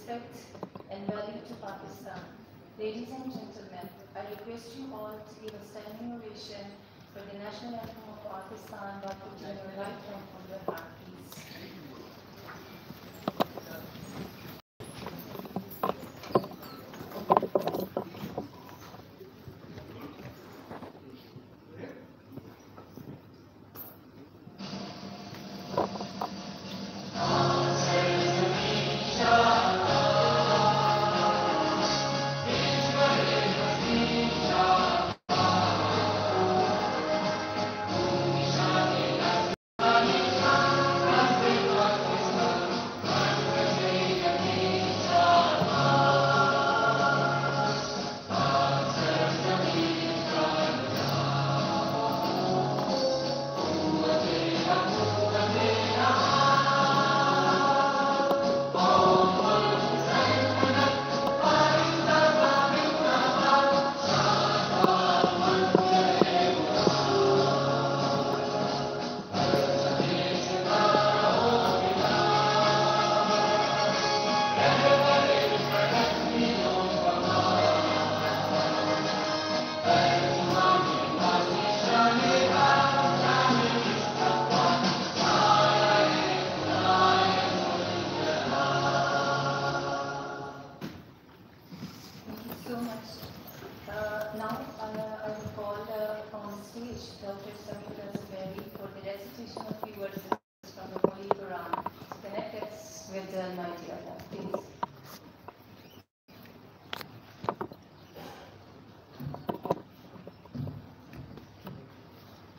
respect and value to Pakistan. Ladies and gentlemen, I request you all to give a standing ovation for the national anthem of Pakistan by putting your right hand on your heart, please.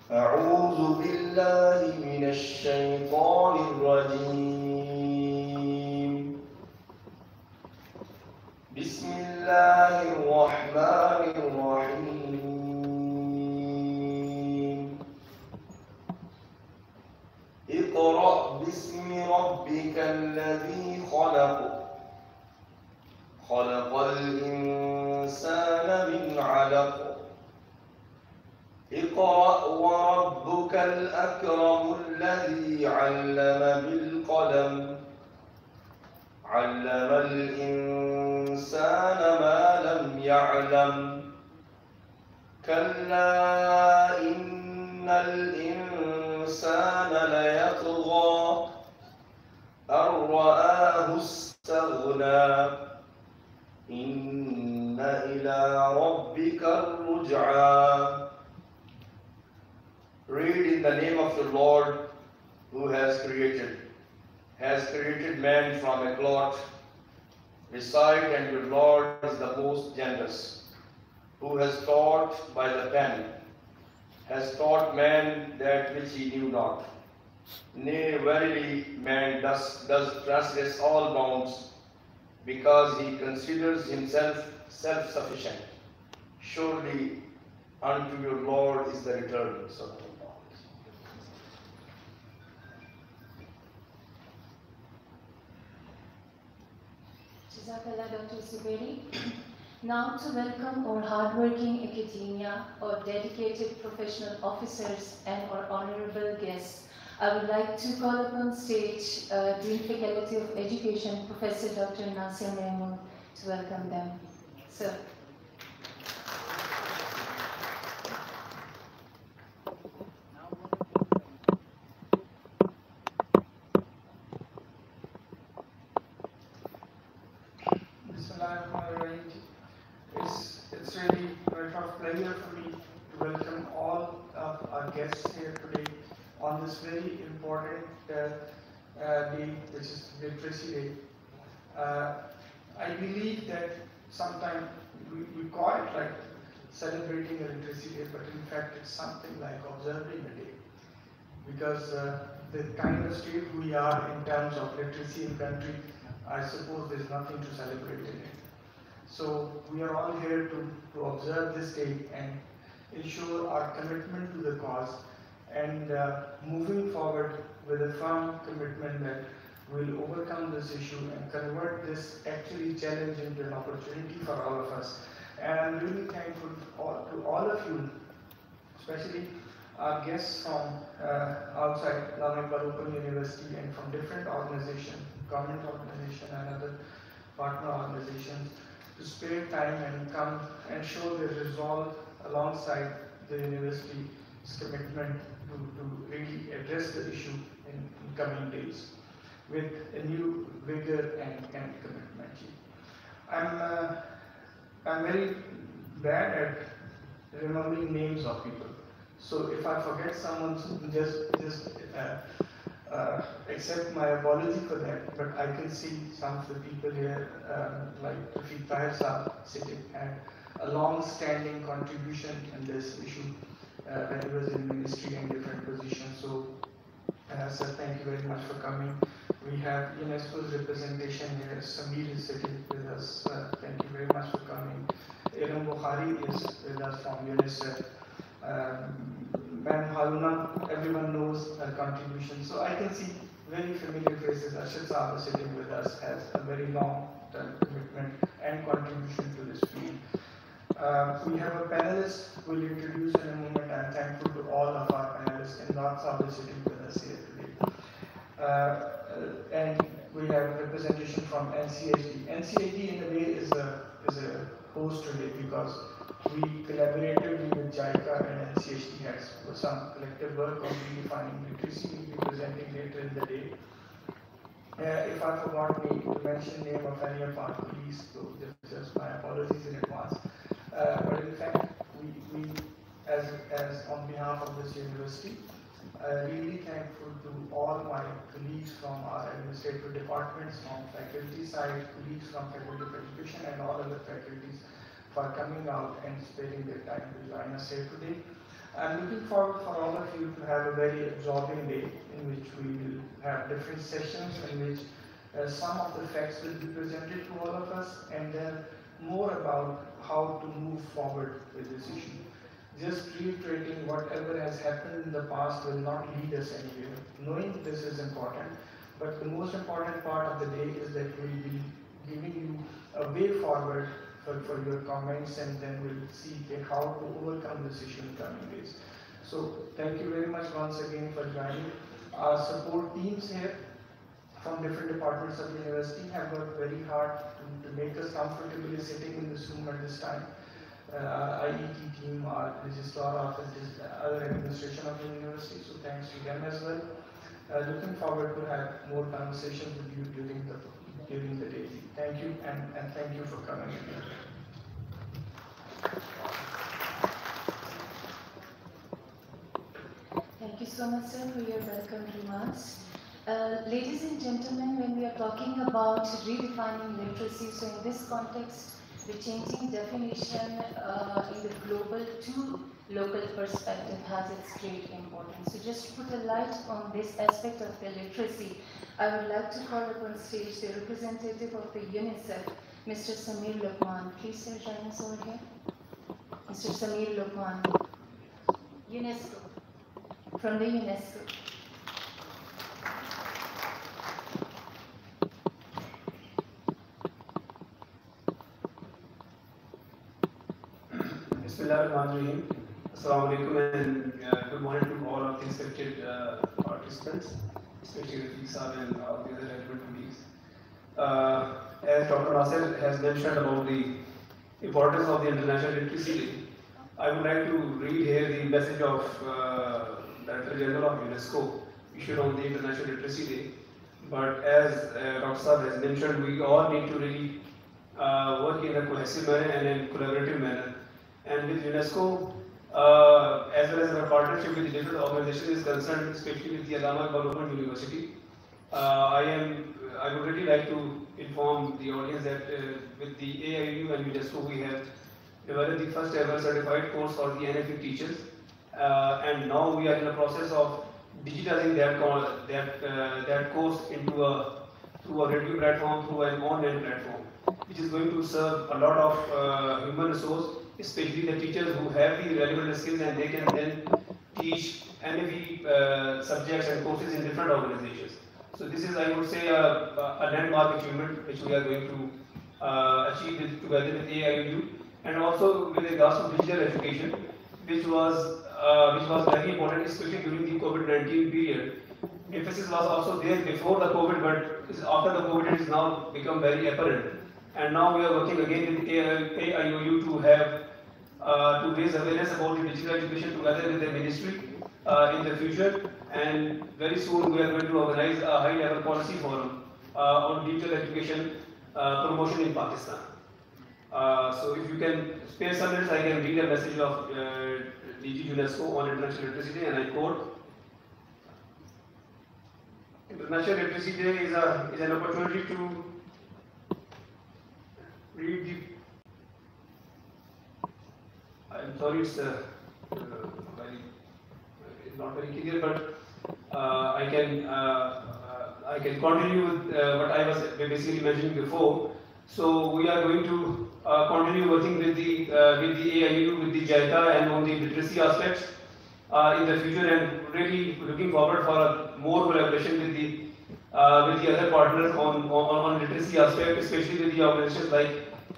أعوذ بالله من الشيطان الرجيم. بسم الله الرحمن الرحيم. اقرأ باسم ربك الذي خلق خلق الإنسان من علق اقرأ وربك الأكرم الذي علم بالقلم علم الإنسان ما لم يعلم كلا إن الإنسان ليطغى أن رآه استغنى إن إلى ربك الرجعى. Read in the name of the Lord who has created man from a clot. Recite, and your Lord is the most generous, who has taught by the pen, has taught man that which he knew not. Nay, verily, man does transgress all bounds, because he considers himself self-sufficient. Surely unto your Lord is the return. Jazakallah, Dr. Zubairi. Now to welcome our hardworking academia, our dedicated professional officers, and our honorable guests, I would like to call upon stage Dean Faculty of Education, Professor Dr. Nasir Mehmood, to welcome them. Sir. It's really a pleasure for me to welcome all of our guests here today on this very important day, which is Literacy Day. I believe that sometimes we call it like celebrating a Literacy Day, but in fact it's something like observing a day, because the kind of state we are in terms of literacy in country, I suppose there's nothing to celebrate in it. So we are all here to observe this day and ensure our commitment to the cause, and moving forward with a firm commitment that we'll overcome this issue and convert this actually challenge into an opportunity for all of us. And I'm really thankful to all of you, especially our guests from outside Iqbaliat Open University and from different organizations, government organization and other partner organizations to spare time and come and show their resolve alongside the university's commitment to really address the issue in coming days with a new vigor and commitment. I'm very bad at remembering names of people. So if I forget someone, just accept my apology for that. But I can see some of the people here, like Rafiq Tahir Saab, sitting, had a long-standing contribution in this issue when he was in ministry and different positions. So, sir, thank you very much for coming. We have UNESCO's representation here. Samir is sitting with us. Thank you very much for coming. Eram Bukhari is with us from UNICEF. Ma'am Haruna, everyone knows her contribution. So I can see very familiar faces. Arshad Saab is sitting with us, has a very long-term commitment and contribution to this field. We have a panelist who will introduce in a moment. I'm thankful to all of our panelists, and lots of them sitting with us here today. And we have representation from NCHD. NCHD in a way is a host today because we collaborated with JicA and NCHD has some collective work on redefining literacy. We'll be presenting later in the day. If I forgot to mention name of any of our colleagues, so just my apologies in advance. But in fact, we as on behalf of this university, really thankful to all my colleagues from our administrative departments, from faculty side, colleagues from faculty of education and all other faculties for coming out and sparing their time to join us here today. I'm looking forward for all of you to have a very absorbing day in which we will have different sessions in which some of the facts will be presented to all of us and then more about how to move forward with this issue. Just reiterating whatever has happened in the past will not lead us anywhere. Knowing this is important, but the most important part of the day is that we'll be giving you a way forward for your comments and then we'll see how to overcome this issue in coming days. So thank you very much once again for joining. Our support teams here from different departments of the university have worked very hard to make us comfortably sitting in this room at this time. Our IET team, our registrar office, other administration of the university, so thanks to them as well. Looking forward to have more conversations with you during the day. Thank you and thank you for coming again. Thank you so much, sir, for your welcome remarks. Ladies and gentlemen, when we are talking about redefining literacy, so in this context, the changing definition in the global to local perspective has its great importance. So just to put a light on this aspect of the literacy, I would like to call up on stage the representative of the UNICEF, Mr. Samir Luqman. Please, sir, join us over here. Mr. Samir Luqman, UNESCO, from the UNESCO. Bismillahirrahmanirrahim. Assalamu alaikum and good morning to all of the respected participants, especially Rafiq Saab and all the other relevant colleagues. As Dr. Nasir has mentioned about the importance of the International Literacy Day, I would like to read here the message of Director General of UNESCO issued on the International Literacy Day. But as Dr. Saab has mentioned, we all need to really work in a cohesive manner and in a collaborative manner. And with UNESCO, as well as our partnership with the different organizations is concerned, especially with the Allama Iqbal Open University, I would really like to inform the audience that with the AIU and UNESCO, we have developed the first ever certified course for the NFE teachers, and now we are in the process of digitizing that course through a radio platform, through an online platform, which is going to serve a lot of human resource, especially the teachers who have the relevant skills and they can then teach NFE subjects and courses in different organizations. So this is, I would say, a landmark achievement which we are going to achieve together with AIU, and also with regards to digital education, which was very important, especially during the COVID-19 period, emphasis was also there before the COVID, but after the COVID it is now become very apparent. And now we are working again with AIOU to have to raise awareness about the digital education together with the ministry in the future. And very soon we are going to organize a high-level policy forum on digital education promotion in Pakistan. So if you can spare some minutes, I can read a message of DG UNESCO on International Literacy Day, and I quote: International Literacy Day is an opportunity to read the. I'm sorry, it's not very clear, but I can continue with what I was basically mentioning before. So we are going to continue working with the AIU, with the JicA, and on the literacy aspects in the future, and really looking forward for more collaboration with the other partners on literacy aspect, especially with the organizations like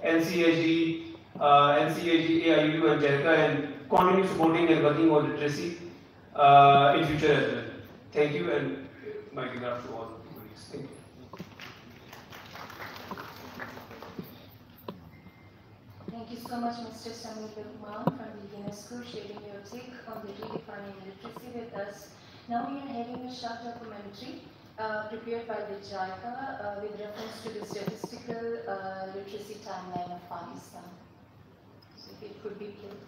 NCHD, AIU, and JicA, and continue supporting and working on literacy in future as well. Thank you, and my regards to all the colleagues. Thank you. Thank you so much, Mr. Samir Rahman from the UNESCO, sharing your take on the redefining literacy with us. Now we are having a short documentary prepared by the JicA with reference to the statistical literacy timeline of Pakistan. So if it could be played.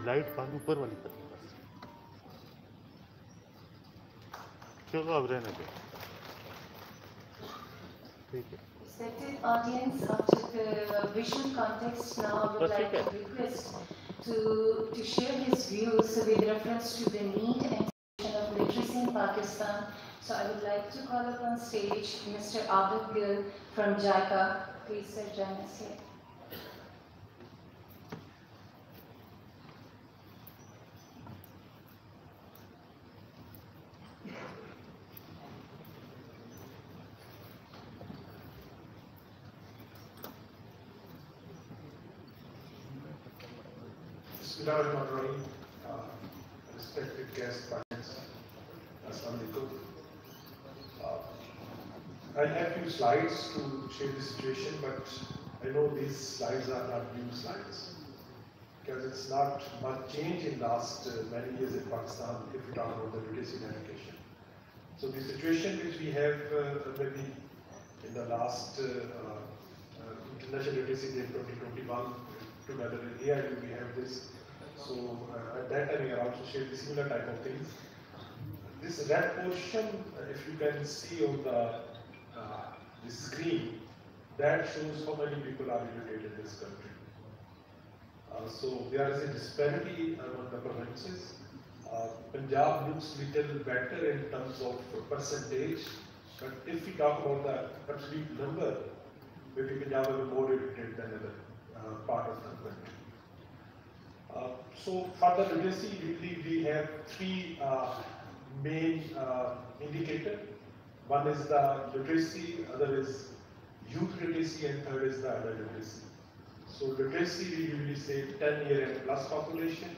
Light बंद ऊपर वाली कर चलो अब रहने दो ठीक है Respected audience, after the visual context, now I would like to request to share his views with reference to the need and of literacy in Pakistan. So I would like to call up on stage Mr. Abid Gill from JicA. Please, sir, join us here. Bismillahirrahmanirrahim. Respected guests, friends, Assalamu alaikum. I have few slides to share the situation, but I know these slides are not new slides because it's not much change in last many years in Pakistan if we talk about the literacy in education. So the situation which we have maybe in the last International Literacy Day 2021, together with AIU we have this. So at that time we are also sharing similar type of things. This red portion, if you can see on the screen, that shows how many people are illiterate in this country. So there is a disparity among the provinces. Punjab looks little better in terms of percentage, but if we talk about the absolute number, maybe Punjab will be more illiterate than other part of the country. So for the literacy, we have three main indicators. One is the literacy, other is youth literacy, and third is the adult literacy. So literacy, we usually say 10-year and plus population,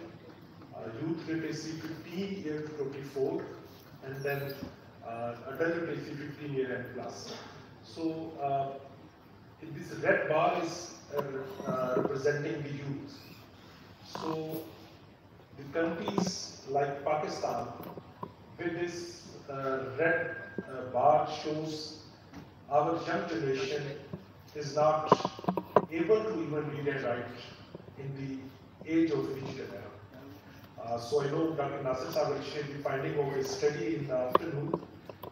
youth literacy 15 year to 24, and then adult literacy 15-year and plus. So this red bar is representing the youth. So the countries like Pakistan, with this red bar shows our young generation is not able to even read and write in the age of digital era. So I know Dr. Nasir Sahib will share the finding of a study in the afternoon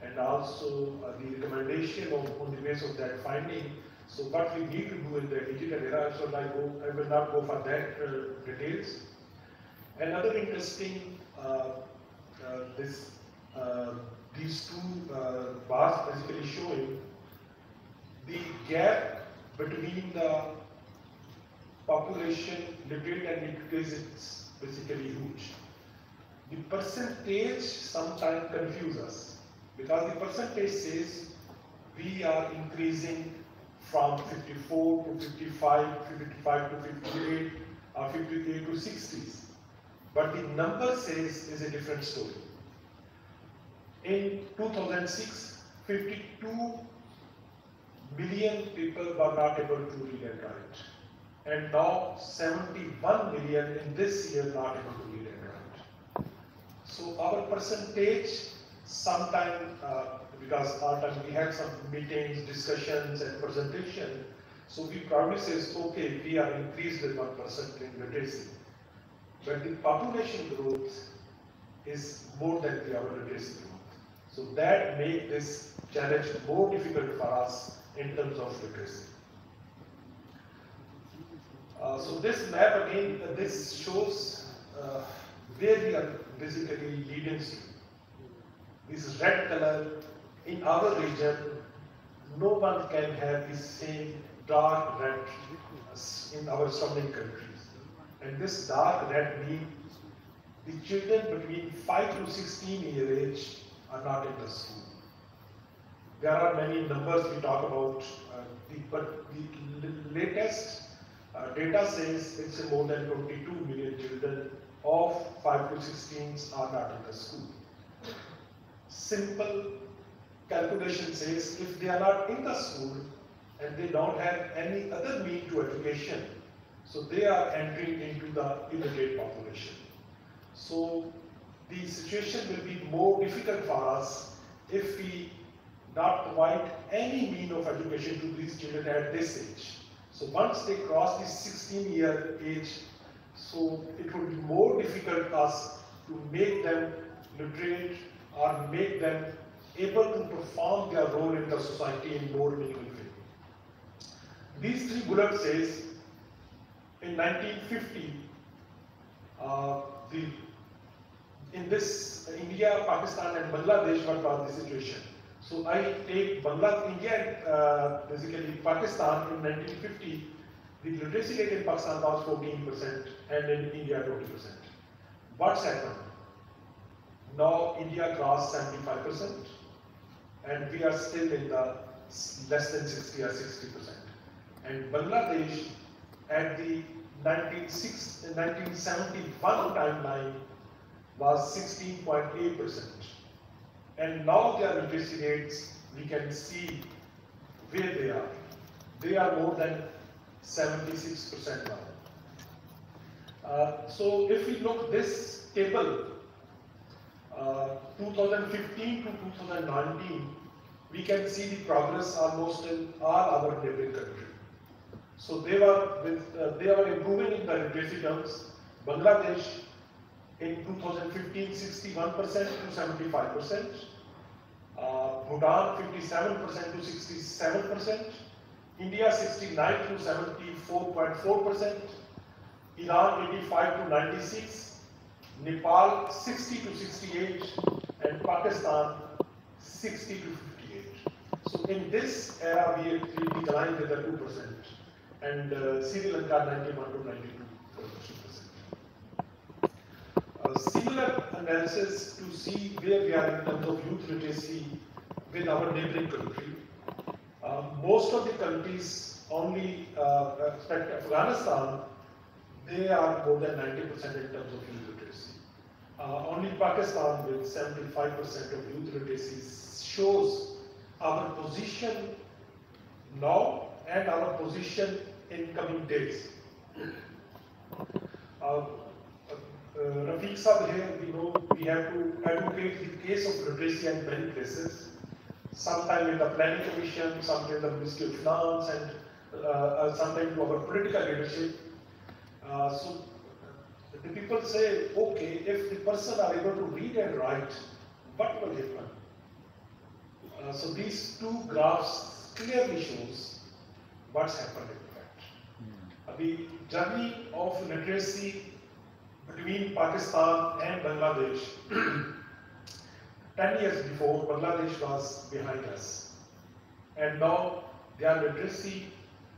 and also the recommendation on the basis of that finding. So what we need to do in the digital era, so I will not go for that details. Another interesting, these two bars basically showing the gap between the population literate and illiterate is basically huge. The percentage sometimes confuses us because the percentage says we are increasing from 54 to 55, 55 to 58, or 58 to 60s. But the number says is a different story. In 2006, 52 million people were not able to read and write. And now 71 million in this year not able to read and write. So our percentage sometimes, because our time we had some meetings, discussions and presentation, so we probably says, okay, we are increased with 1% in literacy. But the population growth is more than our literacy growth. So that makes this challenge more difficult for us in terms of literacy. So this map again, this shows where we are basically leading to. This red color in our region, no one can have the same dark red in our surrounding countries. And this dark red means the children between 5 to 16 year age are not in the school. There are many numbers we talk about, but the latest data says it's more than 22 million children of 5 to 16 are not in the school. Simple calculation says if they are not in the school and they don't have any other mean to education, so they are entering into the illiterate population. So the situation will be more difficult for us if we not provide any mean of education to these children at this age. So once they cross the 16-year age, so it would be more difficult for us to make them literate or make them able to perform their role in the society in more meaningful way. These three bullets says in 1950, in this India, Pakistan and Bangladesh, what was the situation? So I take India, basically Pakistan in 1950, the literacy rate in Pakistan was 14% and in India 20%. What's happened? Now India crossed 75% and we are still in the less than 60 or 60%. And Bangladesh at the 1971 timeline was 16.8%. And now their literacy rates, we can see where they are. They are more than 76% now. So if we look this table, 2015 to 2019, we can see the progress almost in all our neighboring countries. So they were improving in the literacy terms. Bangladesh in 2015, 61% to 75%. Bhutan 57% to 67%. India 69 to 74.4%. Iran 85 to 96. Nepal 60 to 68. And Pakistan 60 to 58. So in this era, we declined with a 2%. And Sri Lanka 91 to 92%. Similar analysis to see where we are in terms of youth literacy with our neighboring country. Most of the countries only, except Afghanistan, they are more than 90% in terms of youth literacy. Only Pakistan with 75% of youth literacy shows our position now and our position in coming days. Rafiq Sahab here, we know we have to advocate the case of literacy in many places. Sometime in the planning commission, sometime in the Ministry of Finance, and sometime to our political leadership. So the people say, okay, if the person are able to read and write, what will happen? So these two graphs clearly shows what's happened in fact. The journey of literacy between Pakistan and Bangladesh, 10 years before, Bangladesh was behind us. And now their literacy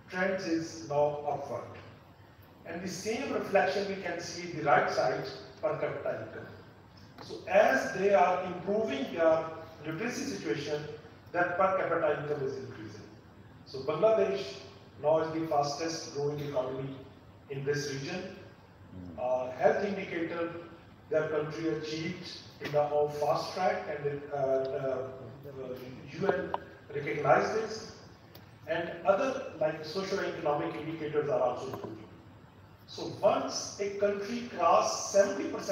trends is now upward. And the same reflection we can see in the right side, per capita income. So as they are improving their literacy situation, that per capita income is increasing. So Bangladesh now is the fastest growing economy in this region. Health indicator, their country achieved in the fast track, and UN recognized this. And other like socio-economic indicators are also improving. So once a country crosses 70%